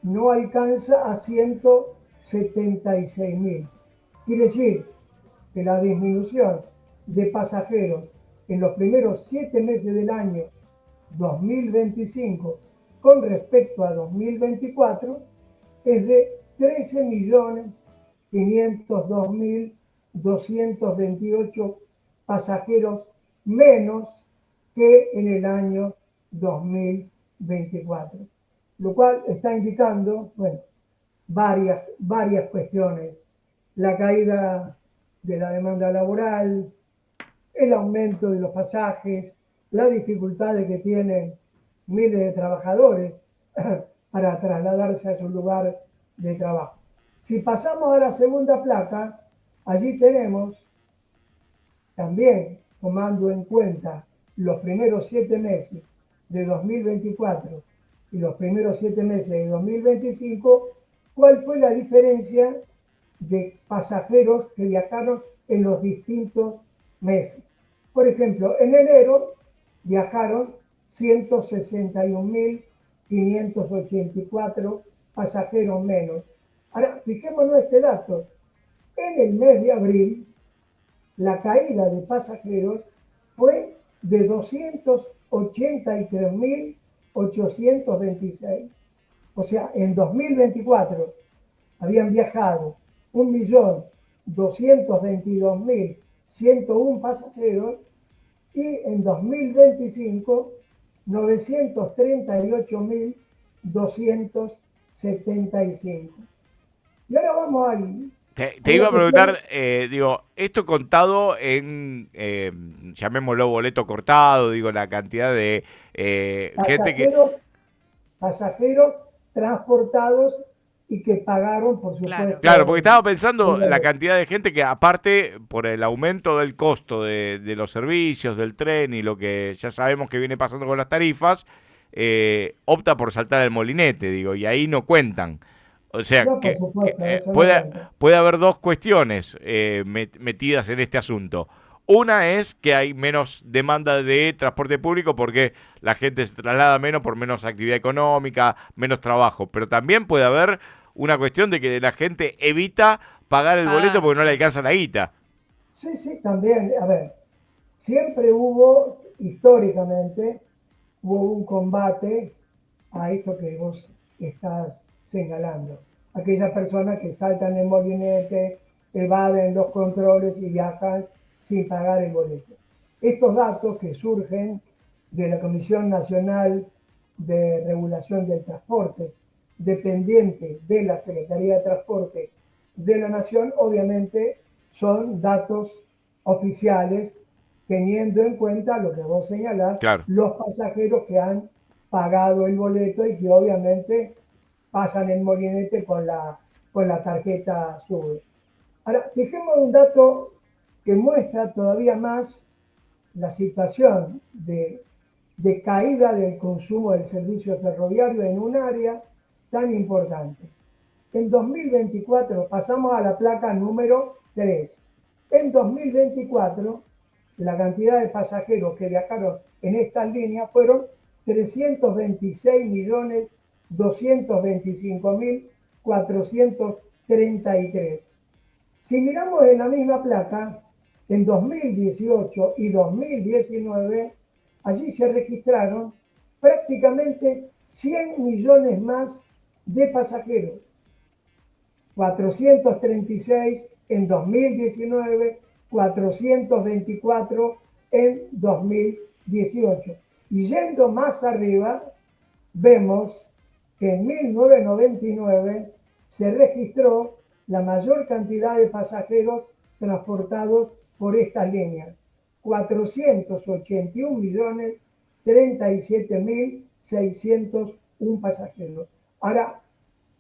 no alcanza a 176.000. Quiere decir que la disminución de pasajeros en los primeros 7 meses del año 2025 con respecto a 2024 es de 13.502.228 pasajeros menos que en el año 2024, lo cual está indicando, bueno, varias cuestiones. La caída de la demanda laboral, el aumento de los pasajes, las dificultades que tienen miles de trabajadores para trasladarse a su lugar de trabajo. Si pasamos a la segunda placa, allí tenemos también, tomando en cuenta los primeros 7 meses de 2024 y los primeros 7 meses de 2025, cuál fue la diferencia de pasajeros que viajaron en los distintos meses. Por ejemplo, en enero viajaron 161.584 pasajeros menos. Ahora, fijémonos este dato. En el mes de abril, la caída de pasajeros fue de 283.826. O sea, en 2024 habían viajado 1.222.101 pasajeros y en 2025 938.275. Y ahora vamos Te a iba la a preguntar, cuestión digo, esto contado en, llamémoslo boleto cortado, digo, la cantidad de gente que... pasajeros, pasajeros transportados y que pagaron, por Claro. Claro, supuesto, porque estaba el pensando la boleto. cantidad de gente que aparte por el aumento del costo de los servicios, del tren y lo que ya sabemos que viene pasando con las tarifas, opta por saltar el molinete, digo, y ahí no cuentan. O sea, No, por supuesto, eso no puede, cuenta. puede haber dos cuestiones metidas en este asunto. Una es que hay menos demanda de transporte público porque la gente se traslada menos por menos actividad económica, menos trabajo. Pero también puede haber una cuestión de que la gente evita pagar el boleto Pagar, porque no le claro. alcanza la guita. Sí, sí, también, a ver, siempre hubo, históricamente, hubo un combate a esto que vos estás señalando. Aquellas personas que saltan en molinete, evaden los controles y viajan sin pagar el boleto. Estos datos que surgen de la Comisión Nacional de Regulación del Transporte, dependiente de la Secretaría de Transporte de la Nación, obviamente son datos oficiales, teniendo en cuenta lo que vos señalás, Claro. los pasajeros que han pagado el boleto y que obviamente pasan el molinete con la tarjeta SUBE. Ahora, dejemos un dato que muestra todavía más la situación de caída del consumo del servicio ferroviario en un área tan importante. En 2024 pasamos a la placa número 3. En 2024, la cantidad de pasajeros que viajaron en estas líneas fueron 326.225.433. Si miramos en la misma placa, en 2018 y 2019, allí se registraron prácticamente 100 millones más de pasajeros. 436 en 2019, 424 en 2018. Y yendo más arriba, vemos que en 1999 se registró la mayor cantidad de pasajeros transportados por estas líneas, 481.037.601 pasajeros. Ahora,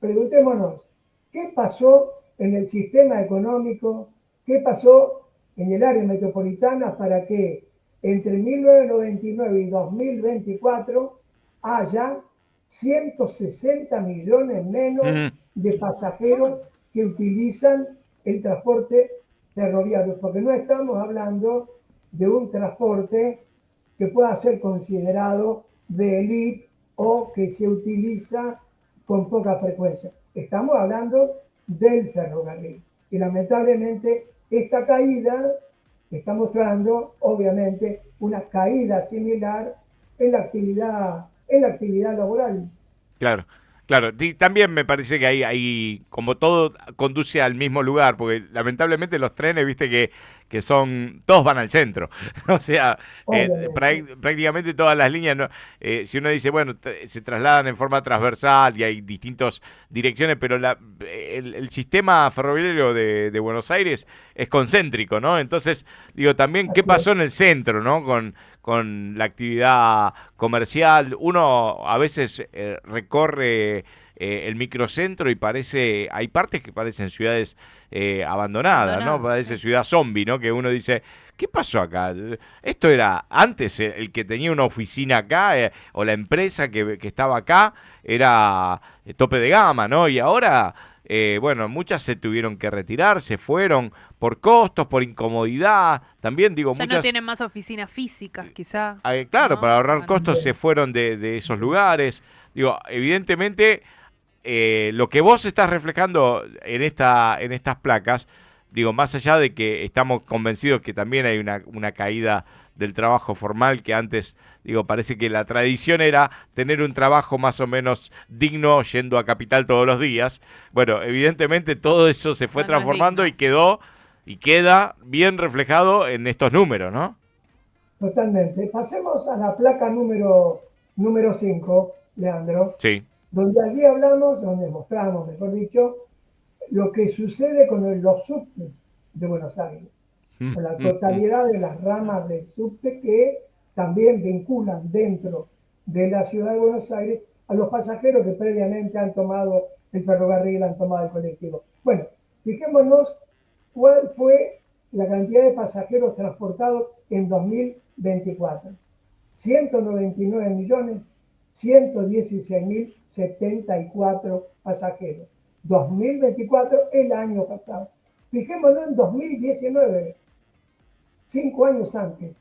preguntémonos, ¿qué pasó en el sistema económico? ¿Qué pasó en el área metropolitana para que entre 1999 y 2024 haya 160 millones menos Ujú. de pasajeros que utilizan el transporte ferroviario? Porque no estamos hablando de un transporte que pueda ser considerado de élite o que se utiliza con poca frecuencia. Estamos hablando del ferrocarril. Y lamentablemente esta caída está mostrando, obviamente, una caída similar en la actividad laboral. Claro, claro. Y también me parece que hay, como todo conduce al mismo lugar, porque lamentablemente los trenes, viste que son, todos van al centro. O sea, Obviamente. prácticamente todas las líneas, si uno dice, bueno, se trasladan en forma transversal y hay distintas direcciones, pero el sistema ferroviario de Buenos Aires es concéntrico, ¿no? Entonces, digo, también, ¿qué Así pasó es. en el centro, ¿no? Con la actividad comercial. Uno a veces recorre el microcentro y hay partes que parecen ciudades abandonadas, ¿no? Abandonado, Parece sí. ciudad zombie, ¿no? Que uno dice, ¿qué pasó acá? Esto era antes el que tenía una oficina acá o la empresa que estaba acá era tope de gama, ¿no? Y ahora, bueno, muchas se tuvieron que retirar, se fueron por costos, por incomodidad. También digo, Ya no muchas tienen más oficinas físicas, quizá, claro, para ¿no? ahorrar Bueno, costos se Bien. fueron de esos lugares. Digo, evidentemente, lo que vos estás reflejando en estas placas, digo, más allá de que estamos convencidos que también hay una caída del trabajo formal, que antes, digo, parece que la tradición era tener un trabajo más o menos digno yendo a Capital todos los días. Bueno, evidentemente todo eso se fue ya no es transformando y digno. queda bien reflejado en estos números, ¿no? Totalmente. Pasemos a la placa número 5, Leandro, Sí. donde allí hablamos, donde mostramos, mejor dicho, lo que sucede con los subtes de Buenos Aires, con la totalidad de las ramas del subte que también vinculan dentro de la ciudad de Buenos Aires a los pasajeros que previamente han tomado el ferrocarril, han tomado el colectivo. Bueno, fijémonos cuál fue la cantidad de pasajeros transportados en 2024. 199 millones 116.074 pasajeros. 2024, el año pasado. Fijémonos en 2019, 5 años antes,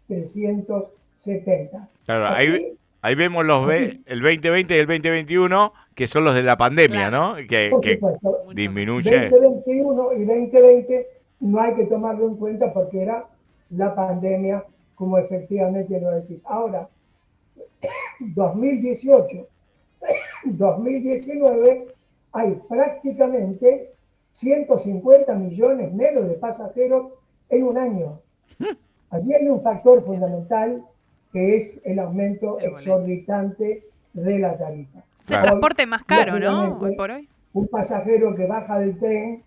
341.336.370. Claro, Aquí, ahí vemos aquí, el 2020 y el 2021, que son los de la pandemia, Claro, ¿no? por Que supuesto, mucho menos. disminuye. 2021 y 2020 no hay que tomarlo en cuenta porque era la pandemia, como efectivamente lo decís. Ahora, 2018, 2019, hay prácticamente 150 millones menos de pasajeros en un año. Allí hay un factor Impresionante. fundamental que es el aumento El boleto. exorbitante de la tarifa. Es el Claro. Hoy, transporte más caro, ¿no? Hoy lógicamente, por hoy. un pasajero que baja del tren,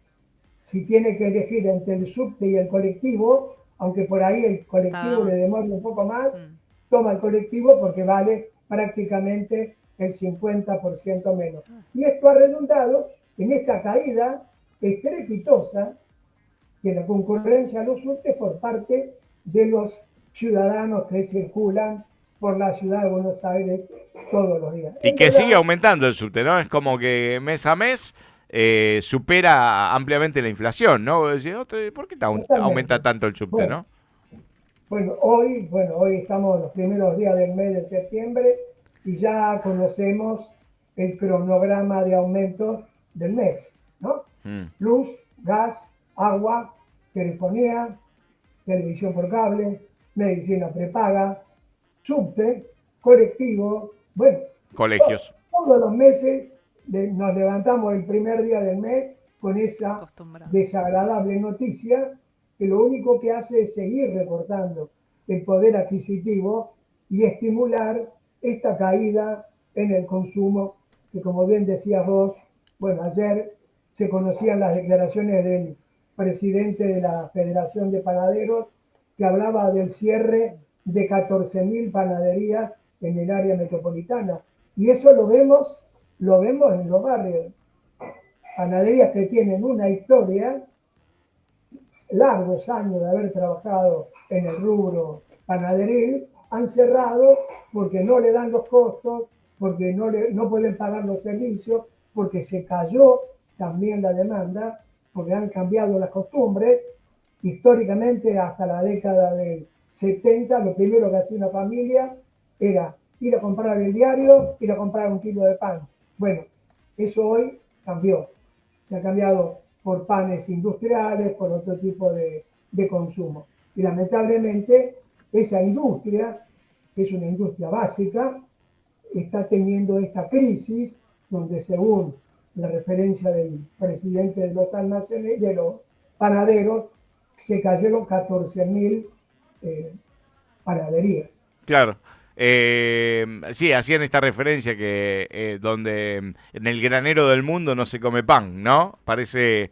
si tiene que elegir entre el subte y el colectivo, aunque por ahí el colectivo le Está. demore un poco más, Mm. toma el colectivo porque vale prácticamente el 50% menos. Y esto ha redundado en esta caída estrepitosa de la concurrencia a los subtes por parte de los ciudadanos que circulan por la ciudad de Buenos Aires todos los días. Y En que sigue verdad, aumentando el subte, ¿no? Es como que mes a mes supera ampliamente la inflación, ¿no? Vos decís, ¿por qué aumenta totalmente. tanto el subte, Bueno, no? hoy estamos en los primeros días del mes de septiembre y ya conocemos el cronograma de aumentos del mes, ¿no? Mm. Luz, gas, agua, telefonía, televisión por cable, medicina prepaga, subte, colectivo, bueno, Colegios. todos los meses nos levantamos el primer día del mes con esa Acostumbrado. desagradable noticia que lo único que hace es seguir recortando el poder adquisitivo y estimular esta caída en el consumo que, como bien decías vos, bueno, ayer se conocían las declaraciones del presidente de la Federación de Panaderos que hablaba del cierre de 14.000 panaderías en el área metropolitana. Y eso lo vemos en los barrios. Panaderías que tienen una historia, largos años de haber trabajado en el rubro panaderil, han cerrado porque no le dan los costos, porque no pueden pagar los servicios, porque se cayó también la demanda, porque han cambiado las costumbres. Históricamente, hasta la década del 70, lo primero que hacía una familia era ir a comprar el diario, ir a comprar un kilo de pan. Bueno, eso hoy cambió. Se ha cambiado por panes industriales, por otro tipo de consumo. Y lamentablemente esa industria, que es una industria básica, está teniendo esta crisis donde según la referencia del presidente de los almacenes, de los panaderos, se cayeron 14.000 panaderías. Claro. Sí, hacían esta referencia que donde en el granero del mundo no se come pan, ¿no? Parece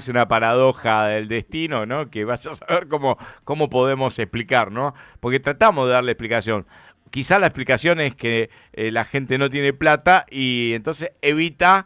una paradoja del destino, ¿no? Que vaya a saber cómo podemos explicar, ¿no? Porque tratamos de darle explicación. Quizá la explicación es que la gente no tiene plata y entonces evita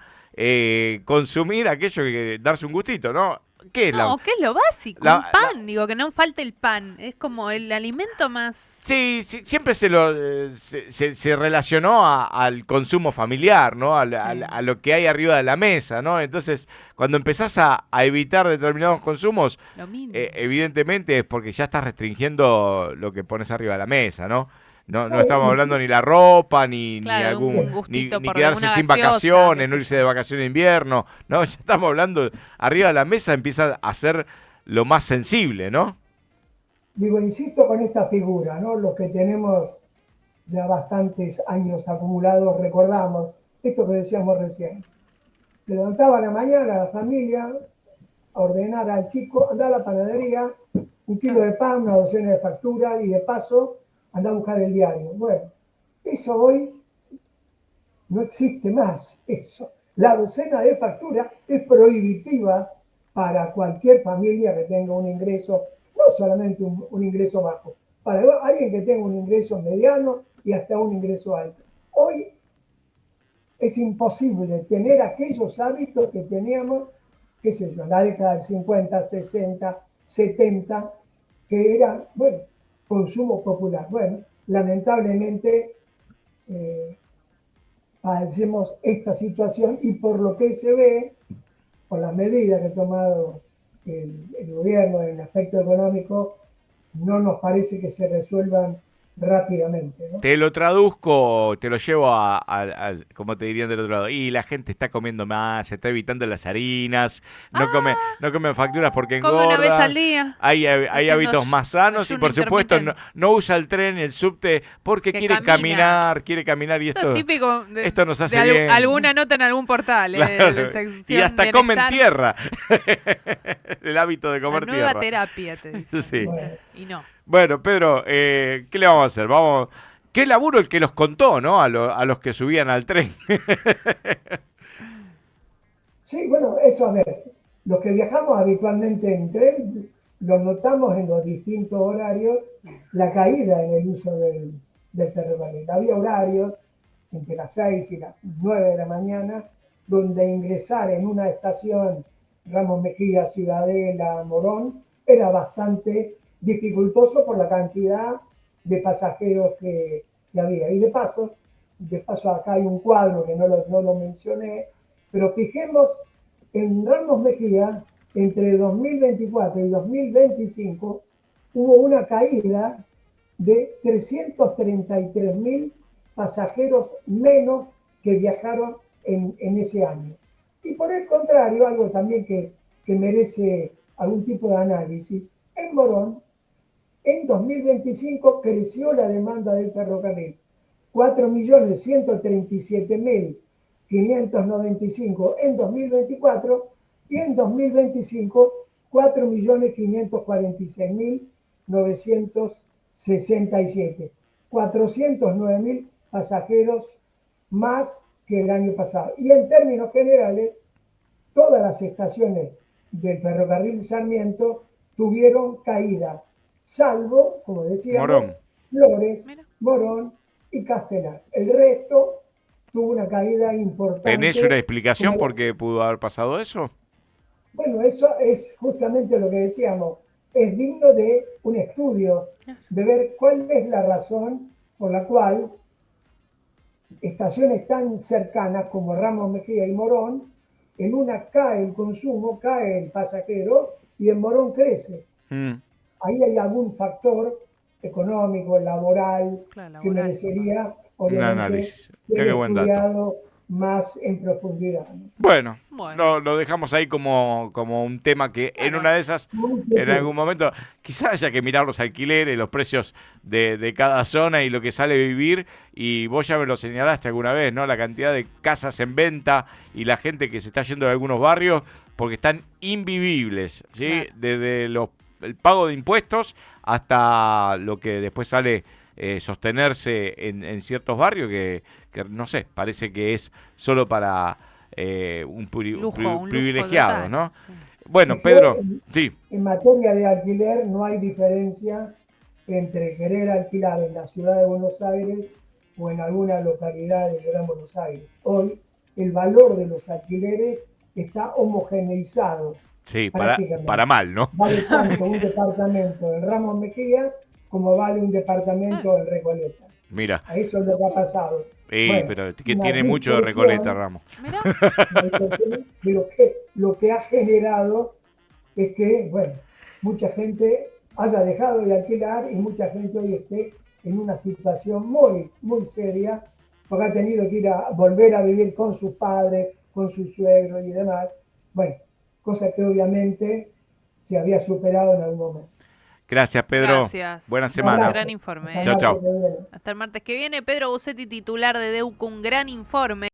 consumir aquello que darse un gustito, ¿no? ¿Qué es No, ¿qué es lo básico? la- Un pan, digo, que no falte el pan. Es como el alimento más... Sí, sí, siempre se relacionó al consumo familiar, ¿no? A lo que hay arriba de la mesa, ¿no? Entonces, cuando empezás a evitar determinados consumos, Lo mínimo. evidentemente es porque ya estás restringiendo lo que pones arriba de la mesa, ¿no? No No, estamos y hablando sí, ni la ropa, ni Claro, un gustito ni por quedarse alguna sin gaseosa, vacaciones, qué no sé irse yo. de vacaciones de invierno, ¿no? Ya estamos hablando, arriba de la mesa empieza a ser lo más sensible, ¿no? digo, insisto con esta figura, ¿no? Los que tenemos ya bastantes años acumulados recordamos esto que decíamos recién. Se levantaba a la mañana la familia a ordenar al chico, anda a la panadería, un kilo de pan, una docena de facturas y de paso anda a buscar el diario. Bueno, eso hoy no existe más, eso. La docena de facturas es prohibitiva para cualquier familia que tenga un ingreso, no solamente un ingreso bajo, para alguien que tenga un ingreso mediano y hasta un ingreso alto. Hoy es imposible tener aquellos hábitos que teníamos, qué sé yo, en la década del 50, 60, 70, que era, bueno, consumo popular. Bueno, lamentablemente eh, padecemos esta situación y por lo que se ve, por las medidas que ha tomado el gobierno en el aspecto económico, no nos parece que se resuelvan rápidamente, ¿no? Te lo traduzco, te lo llevo como te dirían del otro lado. Y la gente está comiendo más, se está evitando las harinas, Ah, no comen facturas porque come una vez al engordan. día. Hay Haciendo hábitos más sanos y ayuno por supuesto intermitente. no usa el tren y el subte porque Que camina. quiere caminar y Eso es típico esto nos de hace bien. alguna nota en algún portal, de Claro. Y sección hasta comen bienestar. tierra. El hábito de La comer nueva tierra. terapia, te dicen. Sí. Bueno, Y no. Bueno, Pedro, ¿qué le vamos a hacer? Qué laburo el que los contó, ¿no? A los que subían al tren. sí, bueno, eso a ver, los que viajamos habitualmente en tren, lo notamos en los distintos horarios, la caída en el uso del ferrocarril. Había horarios entre las 6 y las 9 de la mañana, donde ingresar en una estación Ramos Mejía, Ciudadela, Morón, era bastante dificultoso por la cantidad de pasajeros que había. Y de paso acá hay un cuadro que no lo mencioné, pero fijemos en Ramos Mejía, entre 2024 y 2025, hubo una caída de 333.000 pasajeros menos que viajaron en ese año. Y por el contrario, algo también que merece algún tipo de análisis, en Morón, en 2025 creció la demanda del ferrocarril. 4.137.595 en 2024 y en 2025 4.546.967. 409.000 pasajeros más que el año pasado. Y en términos generales, todas las estaciones del ferrocarril Sarmiento tuvieron caída, salvo, como decíamos, Morón. Flores, Mira. Morón y Castelar. El resto tuvo una caída ¿Tenés una importante. explicación Como, por qué pudo haber pasado eso? bueno, eso es justamente lo que decíamos. Es digno de un estudio, de ver cuál es la razón por la cual estaciones tan cercanas como Ramos Mejía y Morón, en una cae el consumo, cae el pasajero y en Morón crece. Mm. Ahí hay algún factor económico, laboral, Claro, que laboral. merecería, Un obviamente, análisis. ser Qué buen dato. estudiado más en profundidad, ¿no? Bueno, Bueno. lo dejamos ahí como un tema que en Claro. una de esas, Una en inquietud. algún momento, quizás haya que mirar los alquileres, los precios de cada zona y lo que sale vivir. Y vos ya me lo señalaste alguna vez, ¿no? La cantidad de casas en venta y la gente que se está yendo de algunos barrios porque están invivibles, ¿sí? Claro. Desde el pago de impuestos hasta lo que después sale sostenerse en ciertos barrios que, no sé, parece que es solo para un Un lujo privilegiado, total. ¿no? Sí. Bueno, Es que Pedro, sí, en materia de alquiler no hay diferencia entre querer alquilar en la ciudad de Buenos Aires o en alguna localidad del Gran Buenos Aires. Hoy el valor de los alquileres está homogeneizado sí, para prácticamente. mal, ¿no? Vale tanto un departamento en Ramos Mejía como vale un departamento en Recoleta. Mira, A eso es lo que ha pasado. Bueno, pero que una tiene mucho de Recoleta, distorsión, Ramos. Mirá. pero que lo que ha generado es que, bueno, mucha gente haya dejado de alquilar y mucha gente hoy esté en una situación muy, muy seria, porque ha tenido que volver a vivir con sus padres, con sus suegros y demás. Bueno, cosa que obviamente se había superado en algún momento. Gracias, Pedro. Gracias. Buena Un semana. abrazo. Gran informe. Hasta el Chao, martes chao. que viene. Hasta el martes que viene. Pedro Busetti, titular de DEUC, un gran informe.